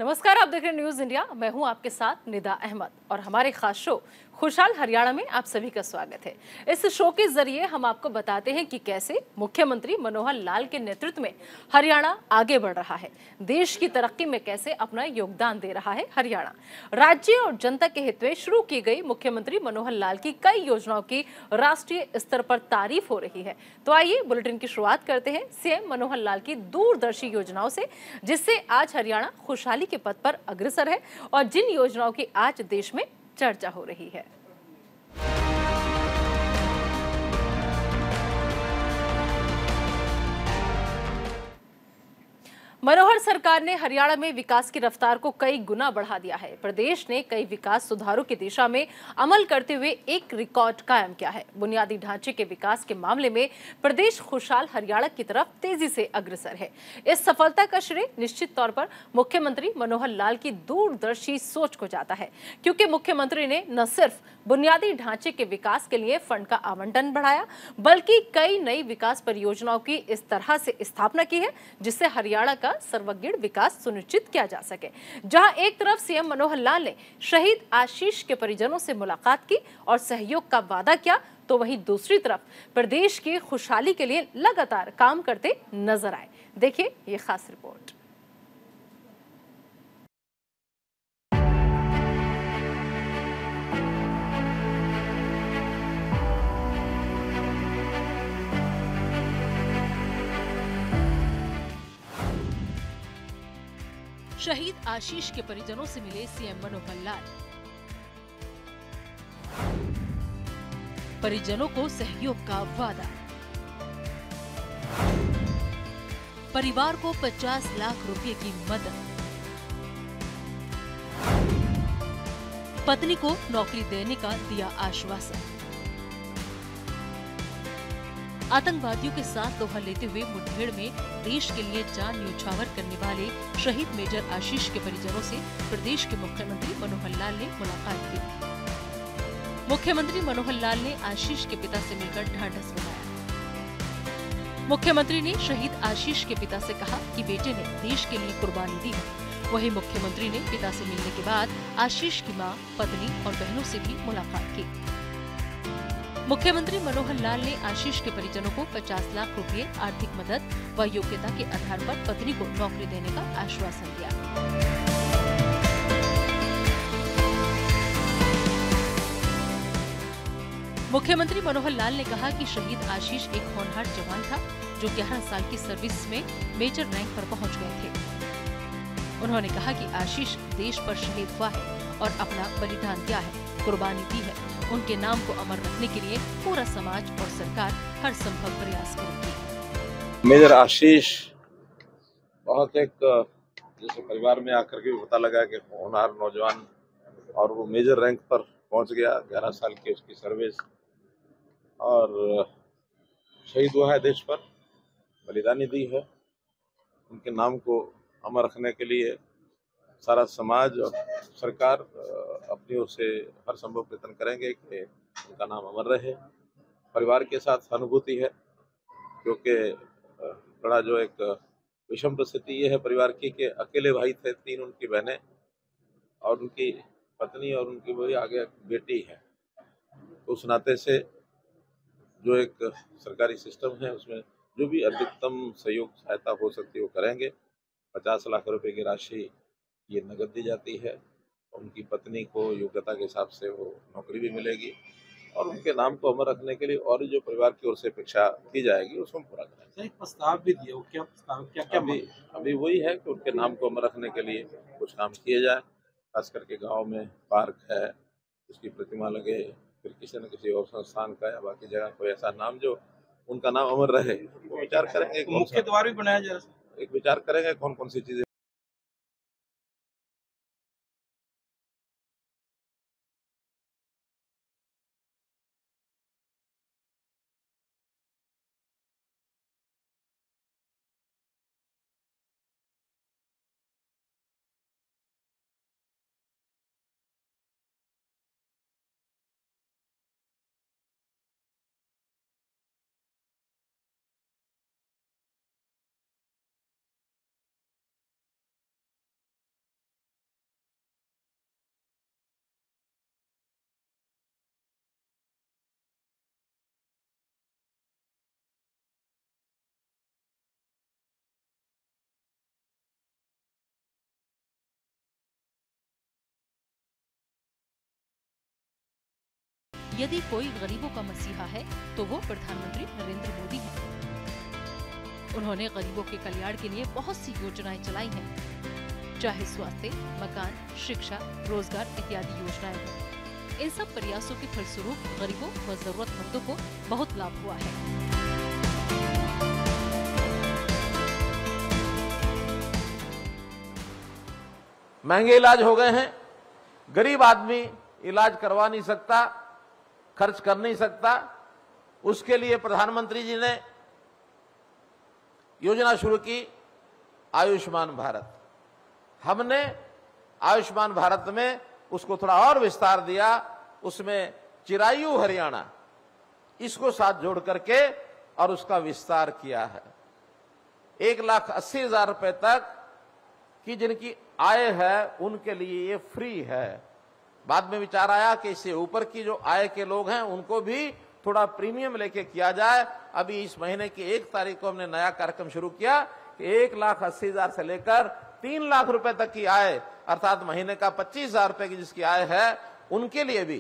नमस्कार, आप देख रहे हैं न्यूज इंडिया। मैं हूं आपके साथ निदा अहमद और हमारे खास शो खुशहाल हरियाणा में आप सभी का स्वागत है। इस शो के जरिए हम आपको बताते हैं कि कैसे मुख्यमंत्री मनोहर लाल के नेतृत्व में हरियाणा आगे बढ़ रहा है, देश की तरक्की में कैसे अपना योगदान दे रहा है हरियाणा। राज्य और जनता के हित में शुरू की गई मुख्यमंत्री मनोहर लाल की कई योजनाओं की राष्ट्रीय स्तर पर तारीफ हो रही है। तो आइए बुलेटिन की शुरुआत करते हैं सीएम मनोहर लाल की दूरदर्शी योजनाओं से, जिससे आज हरियाणा खुशहाली के पथ पर अग्रसर है और जिन योजनाओं की आज देश में चर्चा हो रही है। मनोहर सरकार ने हरियाणा में विकास की रफ्तार को कई गुना बढ़ा दिया है। प्रदेश ने कई विकास सुधारों की दिशा में अमल करते हुए एक रिकॉर्ड कायम किया है। बुनियादी ढांचे के विकास के मामले में प्रदेश खुशहाल हरियाणा की तरफ तेजी से अग्रसर है। इस सफलता का श्रेय निश्चित तौर पर मुख्यमंत्री मनोहर लाल की दूरदर्शी सोच को जाता है, क्योंकि मुख्यमंत्री ने न सिर्फ बुनियादी ढांचे के विकास के लिए फंड का आवंटन बढ़ाया, बल्कि कई नई विकास परियोजनाओं की इस तरह से स्थापना की है जिससे हरियाणा का सर्वग्र विकास सुनिश्चित किया जा सके। जहां एक तरफ सीएम मनोहर लाल ने शहीद आशीष के परिजनों से मुलाकात की और सहयोग का वादा किया, तो वहीं दूसरी तरफ प्रदेश की खुशहाली के लिए लगातार काम करते नजर आए। देखिए ये खास रिपोर्ट। शहीद आशीष के परिजनों से मिले सीएम मनोहर लाल। परिजनों को सहयोग का वादा। परिवार को 50 लाख रुपए की मदद। पत्नी को नौकरी देने का दिया आश्वासन। आतंकवादियों के साथ लोहा लेते हुए मुठभेड़ में देश के लिए जान न्यौछावर करने वाले शहीद मेजर आशीष के परिजनों से प्रदेश के मुख्यमंत्री मनोहर लाल ने मुलाकात की। मुख्यमंत्री मनोहर लाल ने आशीष के पिता से मिलकर ढांढस बंधाया। मुख्यमंत्री ने शहीद आशीष के पिता से कहा कि बेटे ने देश के लिए कुर्बानी दी है। वहीं मुख्यमंत्री ने पिता से मिलने के बाद आशीष की मां, पत्नी और बहनों से भी मुलाकात की। मुख्यमंत्री मनोहर लाल ने आशीष के परिजनों को 50 लाख रुपए आर्थिक मदद व योग्यता के आधार पर पत्नी को नौकरी देने का आश्वासन दिया। मुख्यमंत्री मनोहर लाल ने कहा कि शहीद आशीष एक होनहार जवान था जो 11 साल की सर्विस में मेजर रैंक पर पहुंच गए थे। उन्होंने कहा कि आशीष देश पर शहीद हुआ है और अपना बलिदान दिया है, कुर्बानी दी है। उनके नाम को अमर रखने के लिए पूरा समाज और सरकार हर संभव प्रयास करेगी। मेजर आशीष बहुत एक जैसे परिवार में आकर के पता लगा कि होनहार नौजवान और वो मेजर रैंक पर पहुंच गया। 11 साल की उसकी सर्विस और शहीद हुआ है, देश पर बलिदानी दी है। उनके नाम को अमर रखने के लिए सारा समाज और सरकार अपनी ओर से हर संभव प्रयत्न करेंगे कि उनका नाम अमर रहे। परिवार के साथ सहानुभूति है, क्योंकि बड़ा जो एक विषम परिस्थिति ये है परिवार की कि अकेले भाई थे, 3 उनकी बहनें और उनकी पत्नी और उनकी वही आगे बेटी है। तो उस नाते से जो एक सरकारी सिस्टम है उसमें जो भी अधिकतम सहयोग सहायता हो सकती है वो करेंगे। 50 लाख रुपए की राशि ये नगद दी जाती है। उनकी पत्नी को योग्यता के हिसाब से वो नौकरी भी मिलेगी और उनके नाम को अमर रखने के लिए और जो परिवार की ओर से अपेक्षा की जाएगी उसको पूरा करेंगे। एक प्रस्ताव भी दिया, वो क्या प्रस्ताव, क्या अभी वही है कि उनके नाम को अमर रखने के लिए कुछ काम किए जाए। खास करके गांव में पार्क है, उसकी प्रतिमा लगे, फिर किसी न किसी और संस्थान का या बाकी जगह कोई ऐसा नाम जो उनका नाम अमर रहे, वो विचार करेंगे। मुख्य द्वार भी बनाया जा रहा है, एक विचार करेंगे कौन कौन सी चीजें यदि कोई गरीबों का मसीहा है तो वो प्रधानमंत्री नरेंद्र मोदी है। उन्होंने गरीबों के कल्याण के लिए बहुत सी योजनाएं चलाई हैं, चाहे स्वास्थ्य, मकान, शिक्षा, रोजगार इत्यादि योजनाएं हों। इन सब प्रयासों के फलस्वरूप गरीबों व जरूरतमंदों को बहुत लाभ हुआ है। महंगे इलाज हो गए हैं, गरीब आदमी इलाज करवा नहीं सकता, खर्च कर नहीं सकता। उसके लिए प्रधानमंत्री जी ने योजना शुरू की आयुष्मान भारत। हमने आयुष्मान भारत में उसको थोड़ा और विस्तार दिया, उसमें चिरायु हरियाणा इसको साथ जोड़ करके और उसका विस्तार किया है। 1,80,000 रुपए तक की जिनकी आय है उनके लिए ये फ्री है। बाद में विचार आया कि इससे ऊपर की जो आय के लोग हैं उनको भी थोड़ा प्रीमियम लेके किया जाए। अभी इस महीने की 1 तारीख को हमने नया कार्यक्रम शुरू किया कि 1,80,000 से लेकर 3 लाख रुपए तक की आय, अर्थात महीने का 25,000 रुपए की जिसकी आय है, उनके लिए भी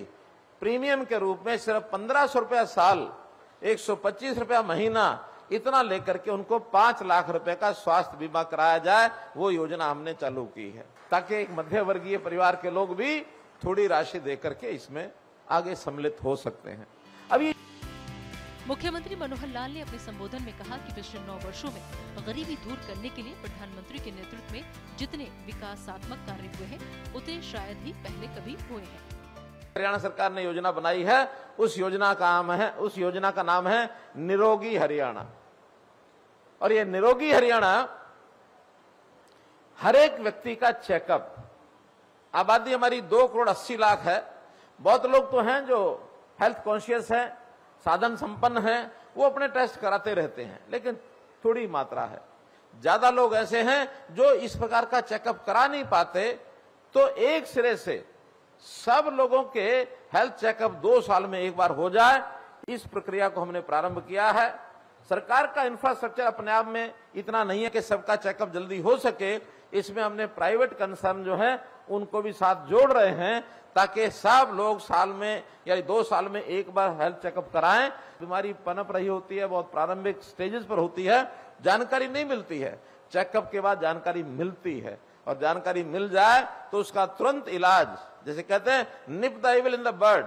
प्रीमियम के रूप में सिर्फ 1,500 रुपया साल, 125 रुपया महीना, इतना लेकर के उनको 5 लाख रुपए का स्वास्थ्य बीमा कराया जाए। वो योजना हमने चालू की है ताकि एक मध्य वर्गीय परिवार के लोग भी थोड़ी राशि देकर के इसमें आगे सम्मिलित हो सकते हैं। अभी मुख्यमंत्री मनोहर लाल ने अपने संबोधन में कहा कि पिछले 9 वर्षों में गरीबी दूर करने के लिए प्रधानमंत्री के नेतृत्व में जितने विकासात्मक कार्य हुए हैं उतने शायद ही पहले कभी हुए हैं। हरियाणा सरकार ने योजना बनाई है, उस योजना का नाम है निरोगी हरियाणा। और ये निरोगी हरियाणा हर एक व्यक्ति का चेकअप, आबादी हमारी 2,80,00,000 है। बहुत लोग तो हैं जो हेल्थ कॉन्शियस हैं, साधन संपन्न हैं, वो अपने टेस्ट कराते रहते हैं, लेकिन थोड़ी मात्रा है। ज्यादा लोग ऐसे हैं जो इस प्रकार का चेकअप करा नहीं पाते। तो एक सिरे से सब लोगों के हेल्थ चेकअप 2 साल में एक बार हो जाए, इस प्रक्रिया को हमने प्रारंभ किया है। सरकार का इंफ्रास्ट्रक्चर अपने आप में इतना नहीं है कि सबका चेकअप जल्दी हो सके। इसमें हमने प्राइवेट कंसर्न जो है उनको भी साथ जोड़ रहे हैं ताकि सब लोग साल में यानी 2 साल में एक बार हेल्थ चेकअप कराएं। बीमारी पनप रही होती है, बहुत प्रारंभिक स्टेजेस पर होती है, जानकारी नहीं मिलती है। चेकअप के बाद जानकारी मिलती है और जानकारी मिल जाए तो उसका तुरंत इलाज, जैसे कहते हैं निप the evil in the bird.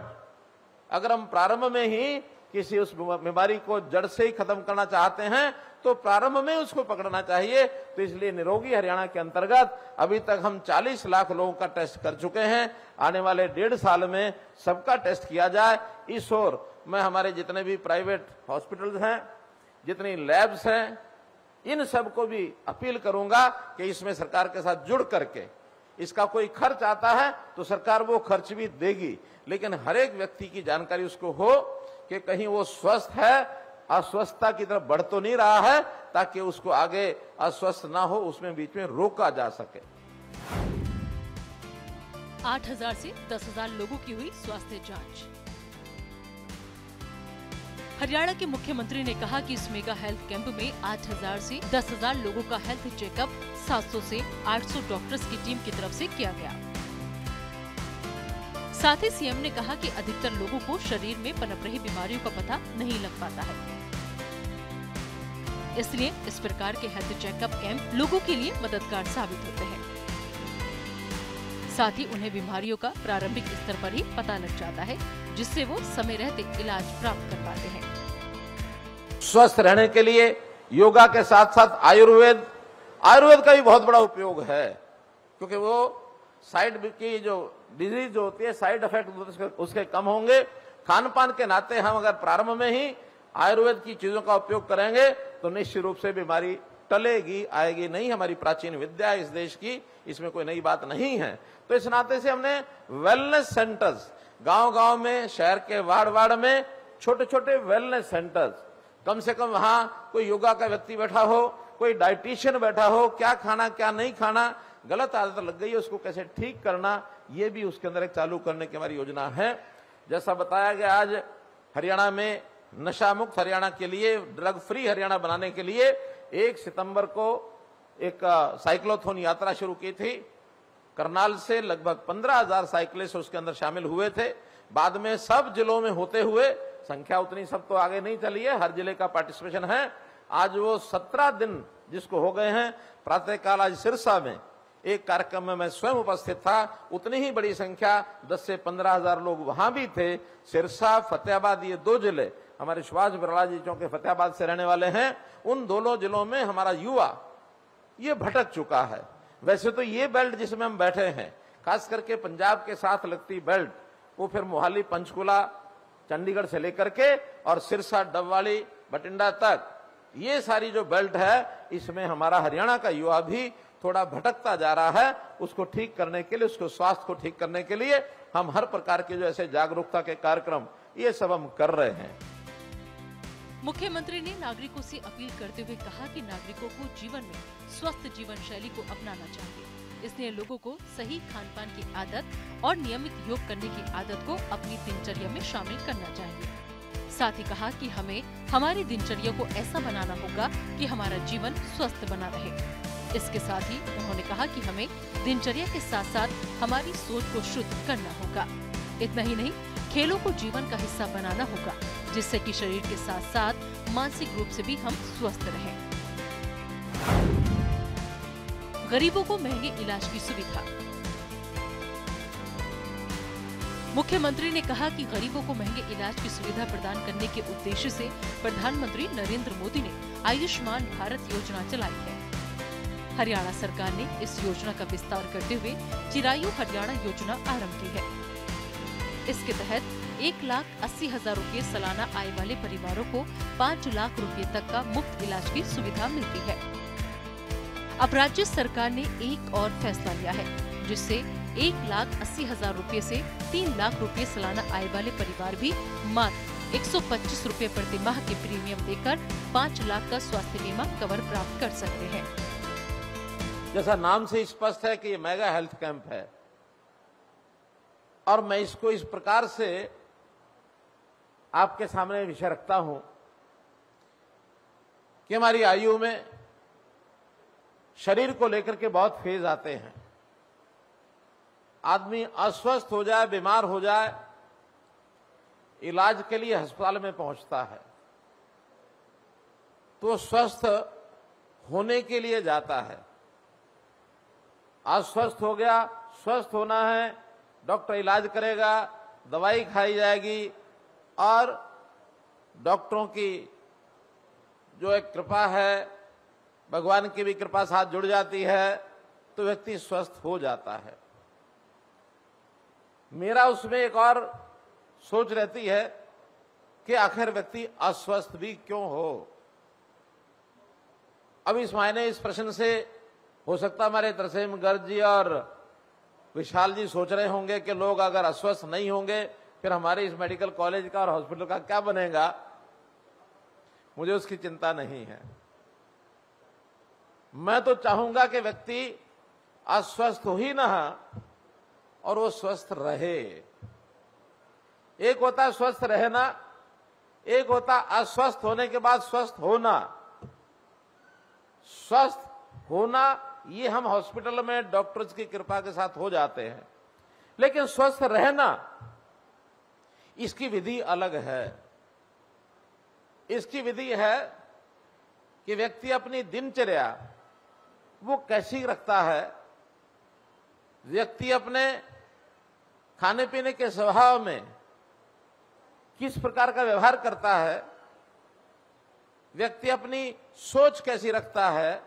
अगर हम प्रारंभ में ही किसी उस बीमारी को जड़ से ही खत्म करना चाहते हैं तो प्रारंभ में उसको पकड़ना चाहिए। तो इसलिए निरोगी हरियाणा के अंतर्गत अभी तक हम 40 लाख लोगों का टेस्ट कर चुके हैं। आने वाले 1.5 साल में सबका टेस्ट किया जाए। इस ओर मैं हमारे जितने भी प्राइवेट हॉस्पिटल्स हैं, जितनी लैब्स हैं, इन सबको भी अपील करूंगा कि इसमें सरकार के साथ जुड़ करके, इसका कोई खर्च आता है तो सरकार वो खर्च भी देगी, लेकिन हर एक व्यक्ति की जानकारी उसको हो कि कहीं वो स्वस्थ है, अस्वस्थता की तरफ बढ़ तो नहीं रहा है, ताकि उसको आगे अस्वस्थ ना हो, उसमें बीच में रोका जा सके। 8,000 से 10,000 लोगों की हुई स्वास्थ्य जांच। हरियाणा के मुख्यमंत्री ने कहा कि इस मेगा हेल्थ कैंप में 8,000 से 10,000 लोगों का हेल्थ चेकअप 700 से 800 डॉक्टर्स की टीम की तरफ से किया गया। साथ ही सीएम ने कहा कि अधिकतर लोगों को शरीर में पनप रही बीमारियों का पता नहीं लग पाता है, इसलिए इस प्रकार के हेल्थ चेकअप कैंप लोगों के लिए मददगार साबित होते हैं। साथ ही उन्हें बीमारियों का प्रारंभिक स्तर पर ही पता लग जाता है, जिससे वो समय रहते इलाज प्राप्त कर पाते हैं। स्वस्थ रहने के लिए योगा के साथ साथ आयुर्वेद का भी बहुत बड़ा उपयोग है, क्योंकि वो साइड की जो डिजीज जो होती है, साइड इफेक्ट उसके कम होंगे। खान पान के नाते हम अगर प्रारंभ में ही आयुर्वेद की चीजों का उपयोग करेंगे तो निश्चित रूप से बीमारी टलेगी, आएगी नहीं। हमारी प्राचीन विद्या है इस देश की, इसमें कोई नई बात नहीं है। तो इस नाते से हमने वेलनेस सेंटर्स गांव-गांव में, शहर के वार्ड में छोटे छोटे वेलनेस सेंटर्स, कम से कम वहां कोई योगा का व्यक्ति बैठा हो, कोई डाइटिशियन बैठा हो, क्या खाना क्या नहीं खाना, गलत आदत लग गई है उसको कैसे ठीक करना, ये भी उसके अंदर एक चालू करने की हमारी योजना है। जैसा बताया गया, आज हरियाणा में नशा मुक्त हरियाणा के लिए, ड्रग फ्री हरियाणा बनाने के लिए 1 सितंबर को एक साइक्लोथॉन यात्रा शुरू की थी। करनाल से लगभग 15,000 साइकिलिस्ट उसके अंदर शामिल हुए थे। बाद में सब जिलों में होते हुए, संख्या उतनी सब तो आगे नहीं चली है, हर जिले का पार्टिसिपेशन है। आज वो 17 दिन जिसको हो गए हैं। प्रातःकाल आज सिरसा में एक कार्यक्रम में मैं स्वयं उपस्थित था, उतनी ही बड़ी संख्या 10 से 15 हजार लोग वहां भी थे। सिरसा, फतेहाबाद, ये 2 जिले हमारे सुभाष बराला जी चौंके फतेहाबाद से रहने वाले हैं। उन दोनों जिलों में हमारा युवा ये भटक चुका है। वैसे तो ये बेल्ट जिसमें हम बैठे हैं, खास करके पंजाब के साथ लगती बेल्ट, वो फिर मोहाली, पंचकुला, चंडीगढ़ से लेकर के और सिरसा, डबवाली, बठिंडा तक, ये सारी जो बेल्ट है, इसमें हमारा हरियाणा का युवा भी थोड़ा भटकता जा रहा है। उसको ठीक करने के लिए, उसको स्वास्थ्य को ठीक करने के लिए हम हर प्रकार के जो ऐसे जागरूकता के कार्यक्रम ये सब हम कर रहे हैं। मुख्यमंत्री ने नागरिकों से अपील करते हुए कहा कि नागरिकों को जीवन में स्वस्थ जीवन शैली को अपनाना चाहिए। इसलिए लोगों को सही खान पान की आदत और नियमित योग करने की आदत को अपनी दिनचर्या में शामिल करना चाहिए। साथ ही कहा कि हमें हमारी दिनचर्या को ऐसा बनाना होगा कि हमारा जीवन स्वस्थ बना रहे। इसके साथ ही उन्होंने कहा कि हमें दिनचर्या के साथ साथ हमारी सोच को शुद्ध करना होगा। इतना ही नहीं, खेलों को जीवन का हिस्सा बनाना होगा, जिससे कि शरीर के साथ साथ मानसिक रूप से भी हम स्वस्थ रहें। गरीबों को महंगे इलाज की सुविधा। मुख्यमंत्री ने कहा कि गरीबों को महंगे इलाज की सुविधा प्रदान करने के उद्देश्य से प्रधानमंत्री नरेंद्र मोदी ने आयुष्मान भारत योजना चलाई है। हरियाणा सरकार ने इस योजना का विस्तार करते हुए चिरायु हरियाणा योजना आरंभ की है। इसके तहत 1,80,000 रुपये सालाना आय वाले परिवारों को 5 लाख रुपये तक का मुफ्त इलाज की सुविधा मिलती है। अब राज्य सरकार ने एक और फैसला लिया है, जिससे 1,80,000 रुपये से 3 लाख रुपये सालाना आय वाले परिवार भी मात्र 125 रुपये प्रति माह के प्रीमियम देकर 5 लाख का स्वास्थ्य बीमा कवर प्राप्त कर सकते हैं। जैसा नाम से स्पष्ट है कि ये मेगा हेल्थ कैंप है, और मैं इसको इस प्रकार से आपके सामने विषय रखता हूं कि हमारी आयु में शरीर को लेकर के बहुत फेज आते हैं। आदमी अस्वस्थ हो जाए, बीमार हो जाए, इलाज के लिए अस्पताल में पहुंचता है, तो स्वस्थ होने के लिए जाता है। अस्वस्थ हो गया, स्वस्थ होना है, डॉक्टर इलाज करेगा, दवाई खाई जाएगी, और डॉक्टरों की जो एक कृपा है, भगवान की भी कृपा साथ जुड़ जाती है, तो व्यक्ति स्वस्थ हो जाता है। मेरा उसमें एक और सोच रहती है कि आखिर व्यक्ति अस्वस्थ भी क्यों हो। अब इस मायने इस प्रश्न से हो सकता हमारे तरसेम गर्ग जी और विशाल जी सोच रहे होंगे कि लोग अगर अस्वस्थ नहीं होंगे फिर हमारे इस मेडिकल कॉलेज का और हॉस्पिटल का क्या बनेगा। मुझे उसकी चिंता नहीं है। मैं तो चाहूंगा कि व्यक्ति अस्वस्थ हो ही ना और वो स्वस्थ रहे। एक होता है स्वस्थ रहना, एक होता अस्वस्थ होने के बाद स्वस्थ होना। स्वस्थ होना ये हम हॉस्पिटल में डॉक्टर्स की कृपा के साथ हो जाते हैं, लेकिन स्वस्थ रहना इसकी विधि अलग है। इसकी विधि है कि व्यक्ति अपनी दिनचर्या वो कैसी रखता है, व्यक्ति अपने खाने पीने के स्वभाव में किस प्रकार का व्यवहार करता है, व्यक्ति अपनी सोच कैसी रखता है,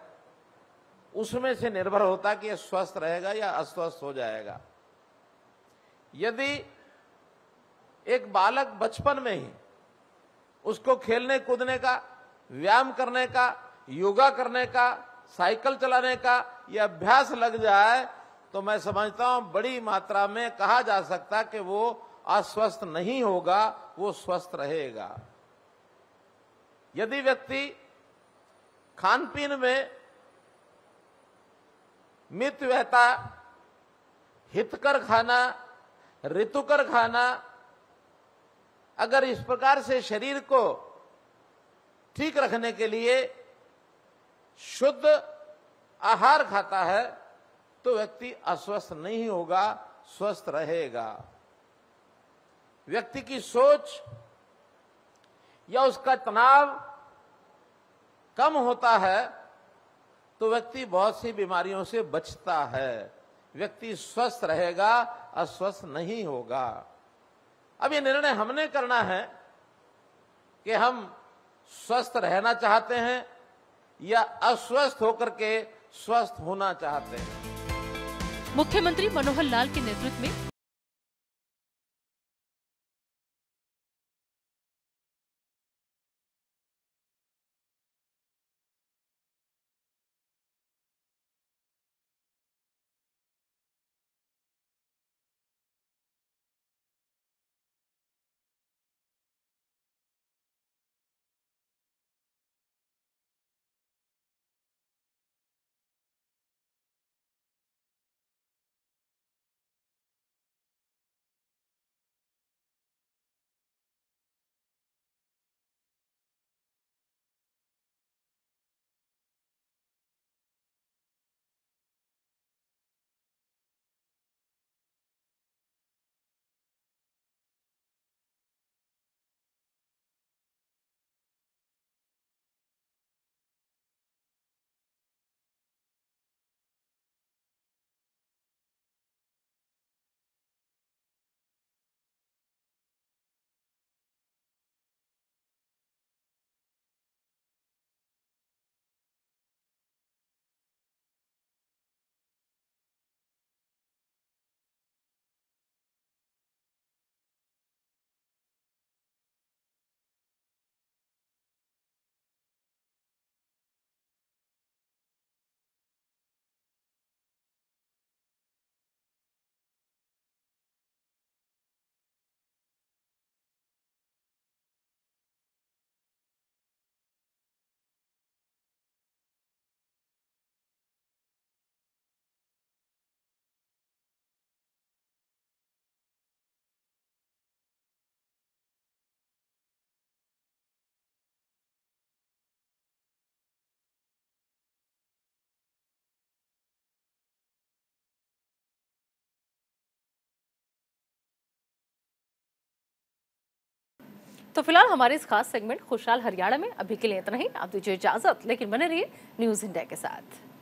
उसमें से निर्भर होता है कि यह स्वस्थ रहेगा या अस्वस्थ हो जाएगा। यदि एक बालक बचपन में ही उसको खेलने कूदने का, व्यायाम करने का, योगा करने का, साइकिल चलाने का यह अभ्यास लग जाए तो मैं समझता हूं बड़ी मात्रा में कहा जा सकता कि वो अस्वस्थ नहीं होगा, वो स्वस्थ रहेगा। यदि व्यक्ति खान पीन में मितव्ययता, हितकर खाना, ऋतुकर खाना, अगर इस प्रकार से शरीर को ठीक रखने के लिए शुद्ध आहार खाता है तो व्यक्ति अस्वस्थ नहीं होगा, स्वस्थ रहेगा। व्यक्ति की सोच या उसका तनाव कम होता है तो व्यक्ति बहुत सी बीमारियों से बचता है। व्यक्ति स्वस्थ रहेगा, अस्वस्थ नहीं होगा। अब ये निर्णय हमने करना है कि हम स्वस्थ रहना चाहते हैं या अस्वस्थ होकर के स्वस्थ होना चाहते हैं। मुख्यमंत्री मनोहर लाल के नेतृत्व में तो फिलहाल हमारे इस खास सेगमेंट खुशहाल हरियाणा में अभी के लिए इतना ही। आप दीजिए इजाजत, लेकिन बने रहिए न्यूज़ इंडिया के साथ।